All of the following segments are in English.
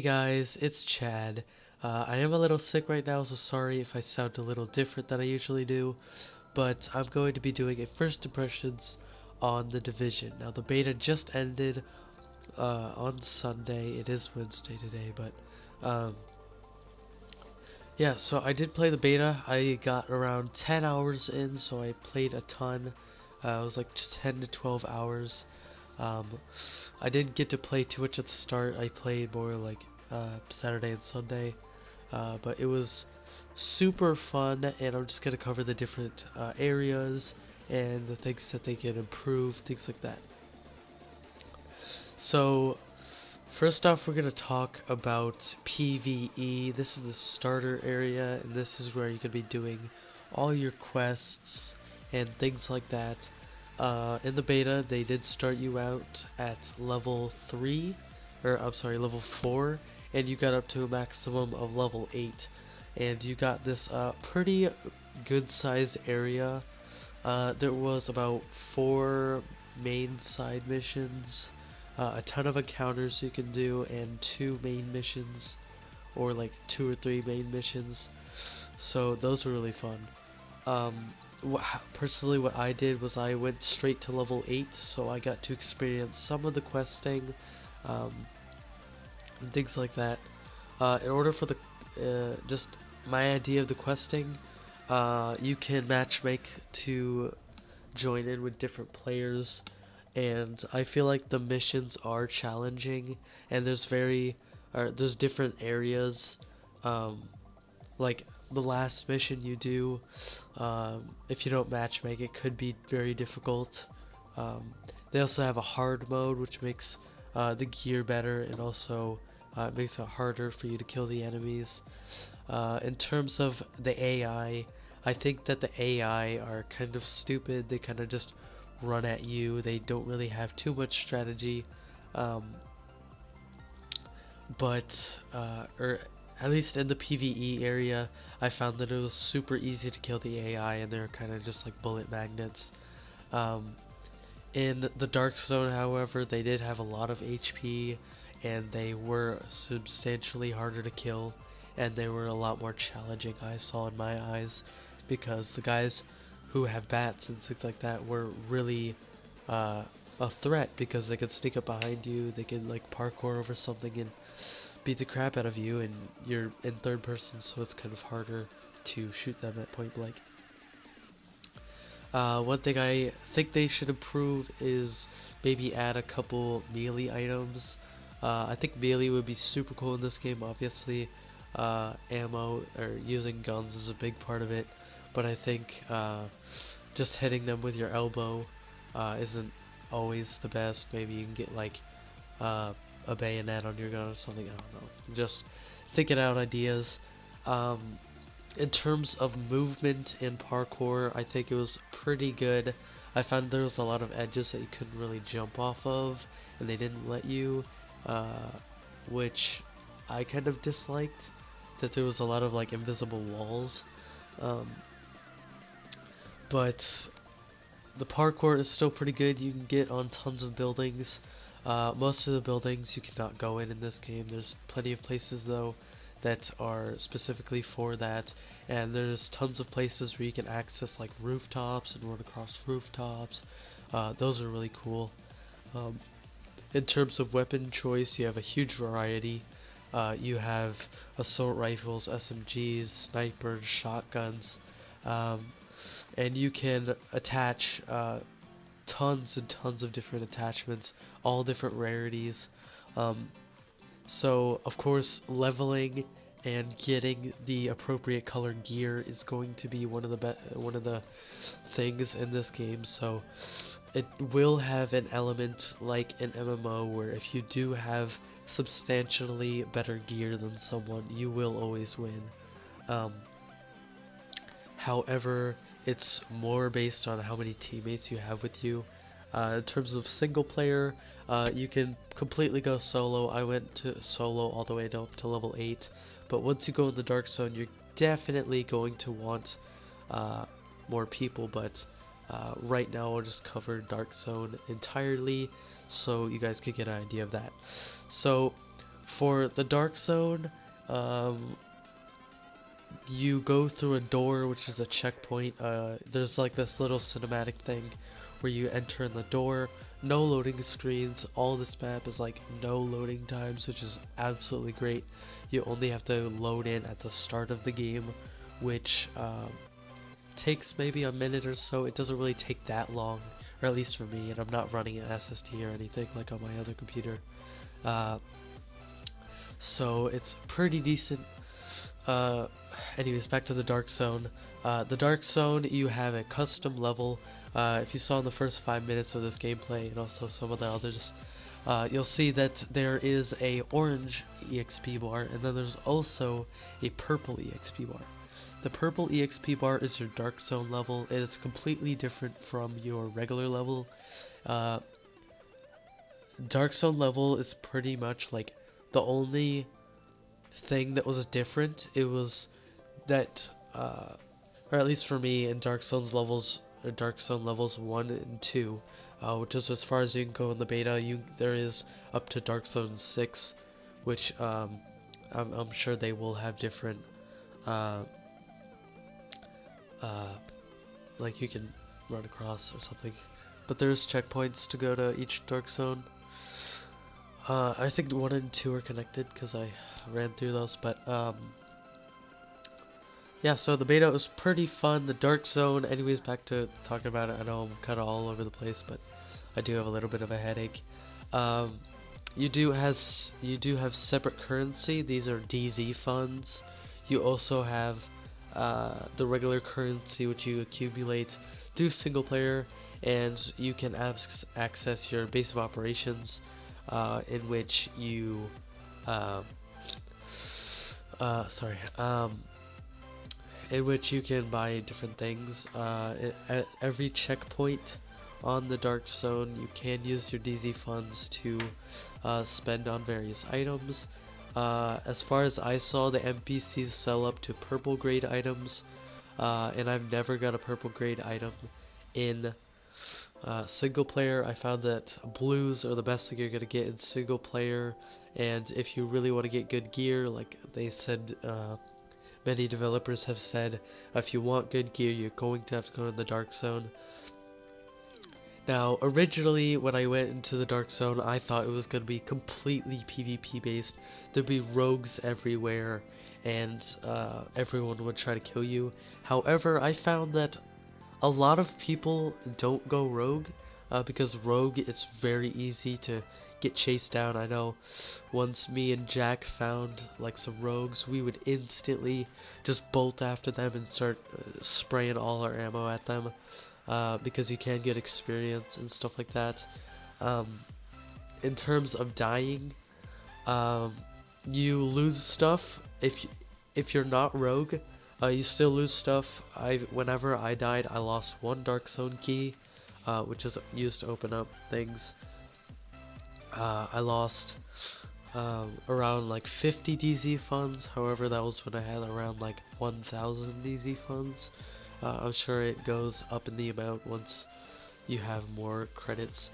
guys, it's Chad. I am a little sick right now, so sorry if I sound a little different than I usually do, but I'm going to be doing a first impressions on The Division. Now, the beta just ended on Sunday. It is Wednesday today, but um, yeah, so I did play the beta. I got around 10 hours in, so I played a ton. It was like 10 to 12 hours. Um, I didn't get to play too much at the start. I played more like Saturday and Sunday, but it was super fun. And I'm just gonna cover the different areas and the things that they can improve, things like that. So first off, we're gonna talk about PvE. This is the starter area, and this is where you can be doing all your quests and things like that. In the beta, they did start you out at level 3, or I'm sorry, level 4, and you got up to a maximum of level 8. And you got this pretty good sized area. There was about 4 main side missions, a ton of encounters you can do, and 2 main missions, or like 2 or 3 main missions. So those were really fun. Um, Personally, what I did was I went straight to level 8, so I got to experience some of the questing, um, and things like that. In order for the, just my idea of the questing, you can matchmake to join in with different players, and I feel like the missions are challenging, and there's different areas, um, like the last mission you do, if you don't matchmake, it could be very difficult. They also have a hard mode, which makes the gear better, and also it makes it harder for you to kill the enemies. In terms of the AI, I think that the AI are kind of stupid. They kind of just run at you. They don't really have too much strategy. Um, or at least in the PvE area, I found that it was super easy to kill the AI, and they're kind of just like bullet magnets. Um, in the Dark Zone, however, they did have a lot of HP, and they were substantially harder to kill, and they were a lot more challenging, I saw in my eyes, because the guys who have bats and things like that were really a threat, because they could sneak up behind you, they could like parkour over something and beat the crap out of you, and you're in third person, so it's kind of harder to shoot them at point blank. One thing I think they should improve is maybe add a couple melee items. I think melee would be super cool in this game, obviously. Ammo or using guns is a big part of it, but I think just hitting them with your elbow isn't always the best. Maybe you can get like a bayonet on your gun or something. I don't know. Just thinking out ideas. In terms of movement and parkour, I think it was pretty good. I found there was a lot of edges that you couldn't really jump off of, and they didn't let you, which I kind of disliked. That there was a lot of like invisible walls, um, but the parkour is still pretty good. You can get on tons of buildings. Most of the buildings you cannot go in this game. There's plenty of places though that are specifically for that, and there's tons of places where you can access like rooftops and run across rooftops. Those are really cool. In terms of weapon choice, you have a huge variety. You have assault rifles, SMGs, snipers, shotguns, and you can attach tons and tons of different attachments, all different rarities. So of course, leveling and getting the appropriate colored gear is going to be one of the things in this game. So it will have an element like an MMO where if you do have substantially better gear than someone, you will always win. Um, However, it's more based on how many teammates you have with you. In terms of single player, you can completely go solo. I went to solo all the way up to level 8, but once you go in the Dark Zone, you're definitely going to want more people, but right now I'll just cover Dark Zone entirely so you guys could get an idea of that. So For the Dark Zone, you go through a door, which is a checkpoint. There's like this little cinematic thing where you enter in the door. No loading screens. All this map is like no loading times, which is absolutely great. You only have to load in at the start of the game, which takes maybe a minute or so. It doesn't really take that long, or at least for me, and I'm not running an SSD or anything like on my other computer. So it's pretty decent. Anyways, back to the Dark Zone. The Dark Zone, you have a custom level. If you saw in the first 5 minutes of this gameplay, and also some of the others, you'll see that there is a orange EXP bar, and then there's also a purple EXP bar. The purple EXP bar is your Dark Zone level. It is completely different from your regular level. Dark Zone level is pretty much like the only thing that was different. It was that, or at least for me, in Dark Zone levels 1 and 2, which is as far as you can go in the beta. There is up to Dark Zone 6, which I'm sure they will have different, like you can run across or something. But there's checkpoints to go to each Dark Zone. I think 1 and 2 are connected because I ran through those, but yeah, so the beta was pretty fun. The Dark Zone, anyways, back to talking about it. I know I'm kind of all over the place, but I do have a little bit of a headache. You do have separate currency. These are DZ funds. You also have the regular currency, which you accumulate through single player, and you can access your base of operations, in which you in which you can buy different things. At every checkpoint on the Dark Zone, you can use your DZ funds to spend on various items. As far as I saw, the NPCs sell up to purple grade items, and I've never got a purple grade item in single player. I found that blues are the best thing you're gonna get in single player, and if you really want to get good gear, like they said, many developers have said, if you want good gear, you're going to have to go to the Dark Zone. Now, originally, when I went into the Dark Zone, I thought it was going to be completely PvP based. There'd be rogues everywhere, and everyone would try to kill you. However, I found that a lot of people don't go rogue, because rogue is very easy to get chased down. I know once me and Jack found like some rogues, we would instantly just bolt after them and start spraying all our ammo at them, because you can get experience and stuff like that. In terms of dying, you lose stuff. If you're not rogue, you still lose stuff. Whenever I died, I lost 1 Dark Zone key, which is used to open up things. I lost around like 50 DZ funds. However, that was when I had around like 1,000 DZ funds. I'm sure it goes up in the amount once you have more credits.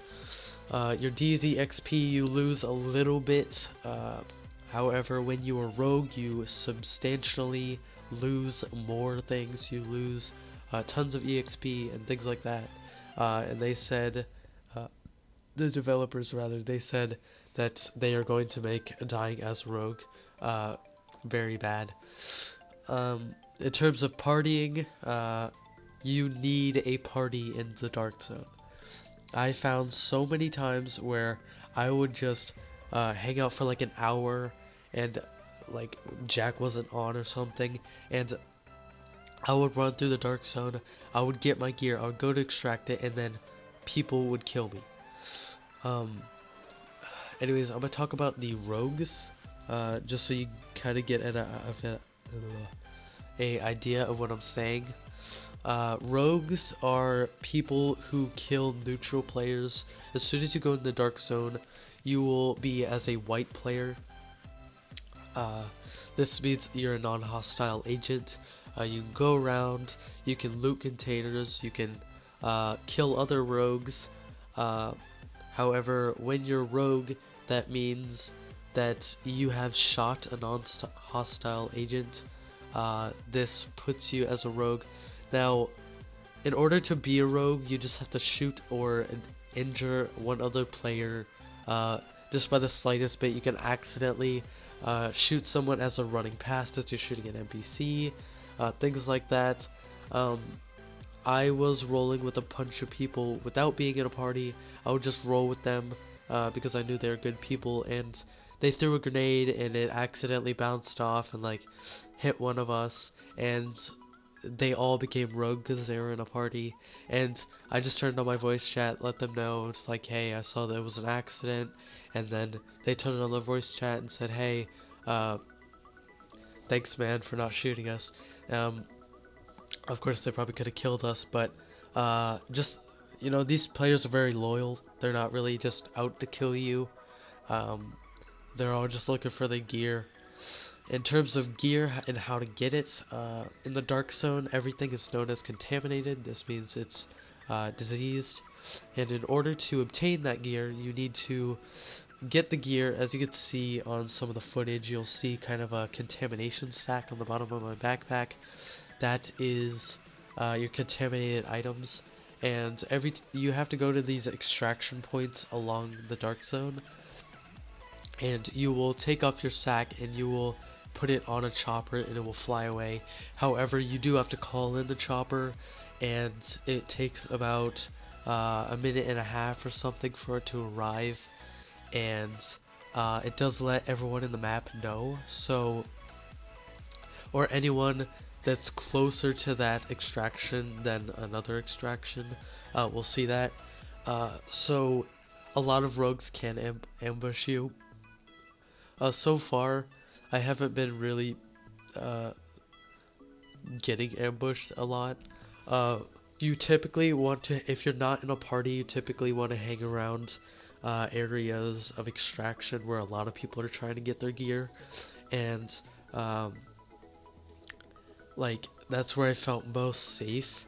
Your DZ XP, you lose a little bit. However, when you are rogue, you substantially lose more things. You lose tons of EXP and things like that. And they said, the developers rather, they said that they are going to make dying as rogue very bad. In terms of partying, you need a party in the Dark Zone. I found so many times where I would just hang out for like an hour, and like Jack wasn't on or something, and I would run through the Dark Zone, I would get my gear, I would go to extract it, and then people would kill me. Anyways, I'm gonna talk about the rogues, just so you kind of get an idea of what I'm saying. Rogues are people who kill neutral players. As soon as you go in the Dark Zone, you will be as a white player. This means you're a non-hostile agent. You can go around, you can loot containers, you can kill other rogues. However, when you're rogue, that means that you have shot a non-hostile agent, this puts you as a rogue. Now, in order to be a rogue, you just have to shoot or injure one other player just by the slightest bit. You can accidentally shoot someone as they're running past as you're shooting an NPC, things like that. I was rolling with a bunch of people without being in a party. I would just roll with them because I knew they were good people, and they threw a grenade and it accidentally bounced off and like hit one of us, and they all became rogue because they were in a party. And I just turned on my voice chat, let them know, it's like, hey, I saw that it was an accident, and then they turned on their voice chat and said, hey, thanks man for not shooting us. Of course, they probably could have killed us, but just, you know, these players are very loyal. They're not really just out to kill you. They're all just looking for the gear. In terms of gear and how to get it, in the Dark Zone, everything is known as contaminated. This means it's diseased. And in order to obtain that gear, you need to get the gear. As you can see on some of the footage, you'll see kind of a contamination stack on the bottom of my backpack. That is your contaminated items, and you have to go to these extraction points along the Dark Zone, and you will take off your sack and you will put it on a chopper and it will fly away. However, you do have to call in the chopper, and it takes about a minute and a half or something for it to arrive, and it does let everyone in the map know, so, or anyone that's closer to that extraction than another extraction will see that. So a lot of rogues can ambush you. So far, I haven't been really getting ambushed a lot. You typically want to, if you're not in a party, you typically want to hang around areas of extraction where a lot of people are trying to get their gear, and like, that's where I felt most safe.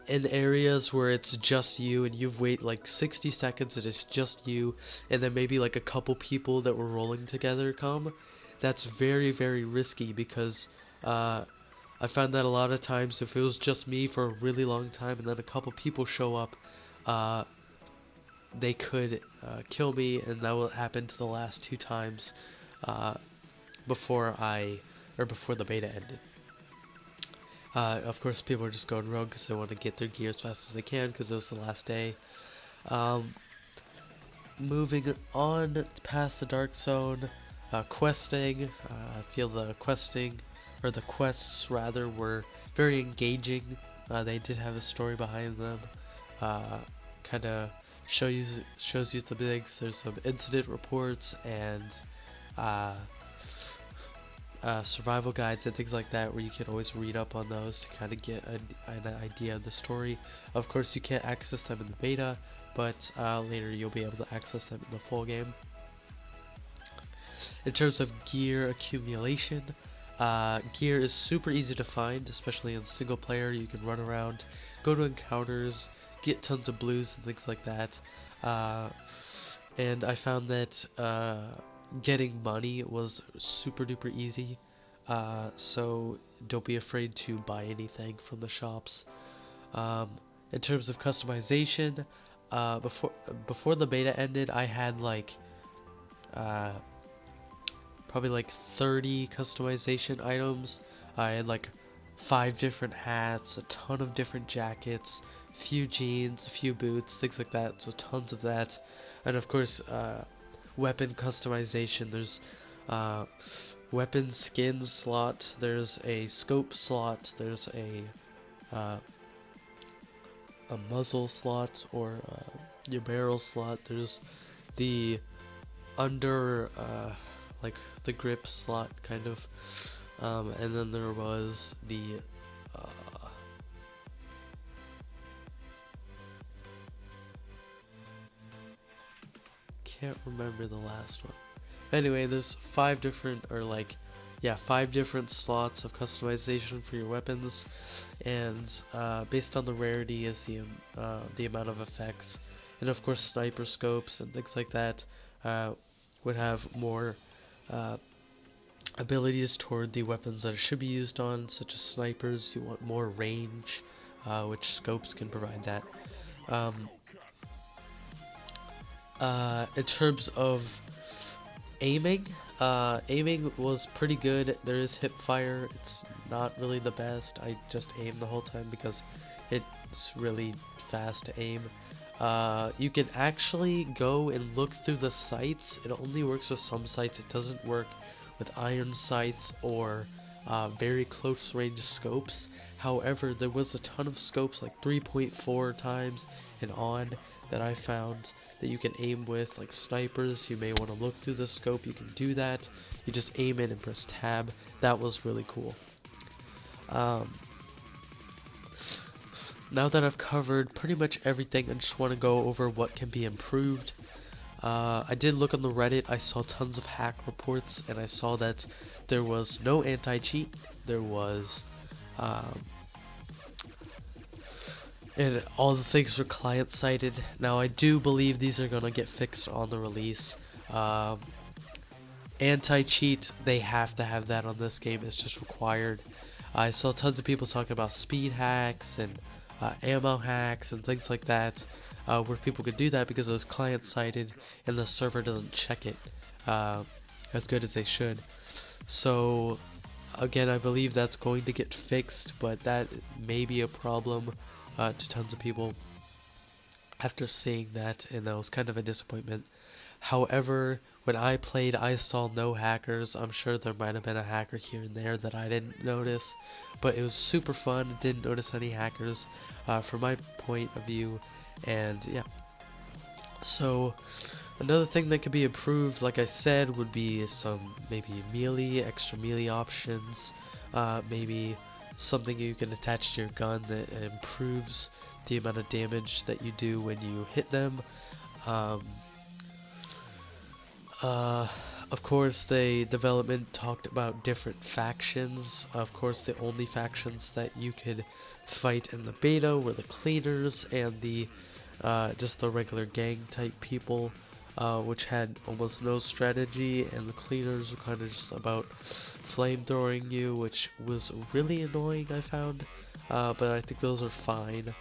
In areas where it's just you and you've waited like 60 seconds and it's just you, and then maybe like a couple people that were rolling together come, that's very, very risky, because I found that a lot of times if it was just me for a really long time and then a couple people show up, they could kill me, and that will happen to the last 2 times before the beta ended. Of course, people are just going rogue because they want to get their gear as fast as they can because it was the last day. Moving on past the Dark Zone, questing. I feel the quests rather, were very engaging. They did have a story behind them. Kind of shows you the bigs. There's some incident reports and survival guides and things like that, where you can always read up on those to kind of get an idea of the story. Of course, you can't access them in the beta, but later you'll be able to access them in the full game. In terms of gear accumulation, gear is super easy to find, especially in single player. You can run around, go to encounters, get tons of blues and things like that. And I found that getting money was super duper easy, so don't be afraid to buy anything from the shops. In terms of customization, before the beta ended, I had like probably like 30 customization items. I had like 5 different hats, a ton of different jackets, few jeans, a few boots, things like that, so tons of that. And of course, weapon customization. There's weapon skin slot, there's a scope slot, there's a muzzle slot, or your barrel slot, there's the under like the grip slot kind of, and then there was the can't remember the last one. Anyway, there's 5 different, or like, yeah, 5 different slots of customization for your weapons, and based on the rarity is the amount of effects, and of course sniper scopes and things like that. would have more abilities toward the weapons that it should be used on, such as snipers. You want more range, which scopes can provide that. Um, in terms of aiming, aiming was pretty good. There is hip fire. It's not really the best. I just aim the whole time because it's really fast to aim. You can actually go and look through the sights. It only works with some sights. It doesn't work with iron sights or very close range scopes. However, there was a ton of scopes, like 3.4 times and on, that I found that you can aim with, like snipers. You may want to look through the scope. You can do that. You just aim in and press tab. That was really cool. Now that I've covered pretty much everything, I just want to go over what can be improved. I did look on the Reddit. I saw tons of hack reports, and I saw that there was no anti-cheat. There was and all the things were client-sided. Now I do believe these are gonna get fixed on the release. Anti-cheat, they have to have that on this game. It's just required. I saw tons of people talking about speed hacks and ammo hacks and things like that, where people could do that because it was client-sided and the server doesn't check it as good as they should. So again, I believe that's going to get fixed, but that may be a problem to tons of people after seeing that, and that was kind of a disappointment. However, when I played, I saw no hackers. I'm sure there might have been a hacker here and there that I didn't notice, but it was super fun. Didn't notice any hackers from my point of view, and yeah. So another thing that could be improved, like I said, would be some maybe melee, extra melee options, maybe something you can attach to your gun that improves the amount of damage that you do when you hit them. Of course, the development talked about different factions. Of course, the only factions that you could fight in the beta were the cleaners and the just the regular gang type people, which had almost no strategy, and the cleaners were kind of just about flamethrowing you, which was really annoying, I found, but I think those are fine.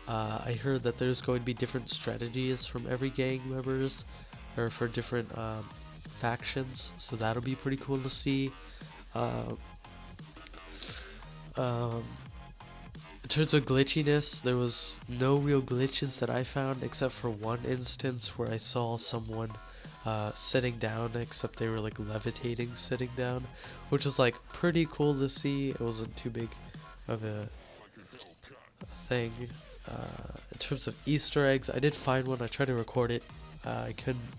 I heard that there's going to be different strategies from every gang members, or for different factions, so that'll be pretty cool to see. In terms of glitchiness, there was no real glitches that I found, except for one instance where I saw someone sitting down, except they were like levitating sitting down, which was like pretty cool to see. It wasn't too big of a thing. In terms of Easter eggs, I did find one. I tried to record it. I couldn't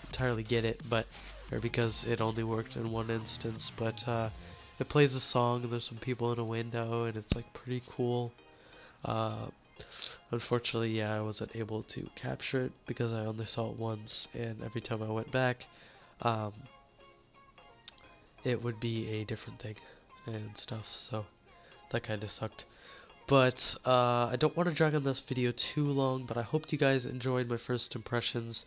entirely get it, or because it only worked in one instance, but it plays a song and there's some people in a window and it's like pretty cool. Unfortunately, yeah, I wasn't able to capture it because I only saw it once, and every time I went back, it would be a different thing and stuff, so that kind of sucked. But I don't want to drag on this video too long, but I hope you guys enjoyed my first impressions.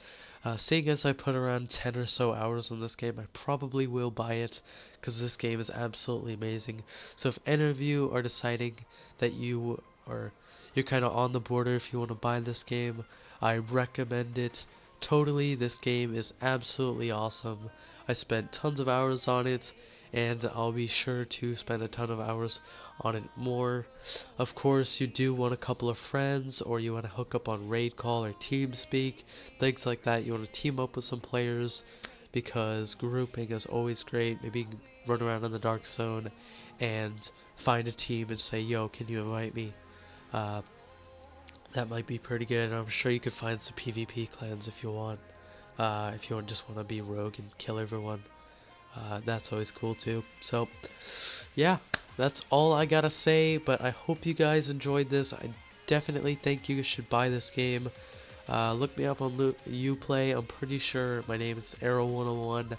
Seeing as I put around 10 or so hours on this game, I probably will buy it, because this game is absolutely amazing. So if any of you are deciding that you're kind of on the border if you want to buy this game, I recommend it totally. This game is absolutely awesome. I spent tons of hours on it, and I'll be sure to spend a ton of hours on it more. Of course, you do want a couple of friends, or you want to hook up on raid call or TeamSpeak, things like that. You want to team up with some players, because grouping is always great. Maybe you can run around in the dark zone and find a team and say, yo, can you invite me? That might be pretty good. I'm sure you could find some PvP clans if you want. If you just want to be rogue and kill everyone, that's always cool too. So yeah, that's all I gotta say, but I hope you guys enjoyed this. I definitely think you should buy this game. Look me up on Uplay. I'm pretty sure my name is Arrow101,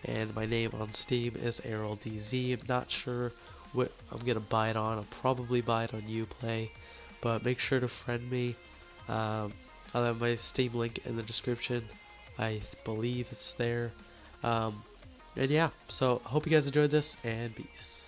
and my name on Steam is ArrowDZ. I'm not sure what I'm gonna buy it on. I'll probably buy it on Uplay, but make sure to friend me. I'll have my Steam link in the description. believe it's there. And yeah, so hope you guys enjoyed this, and peace.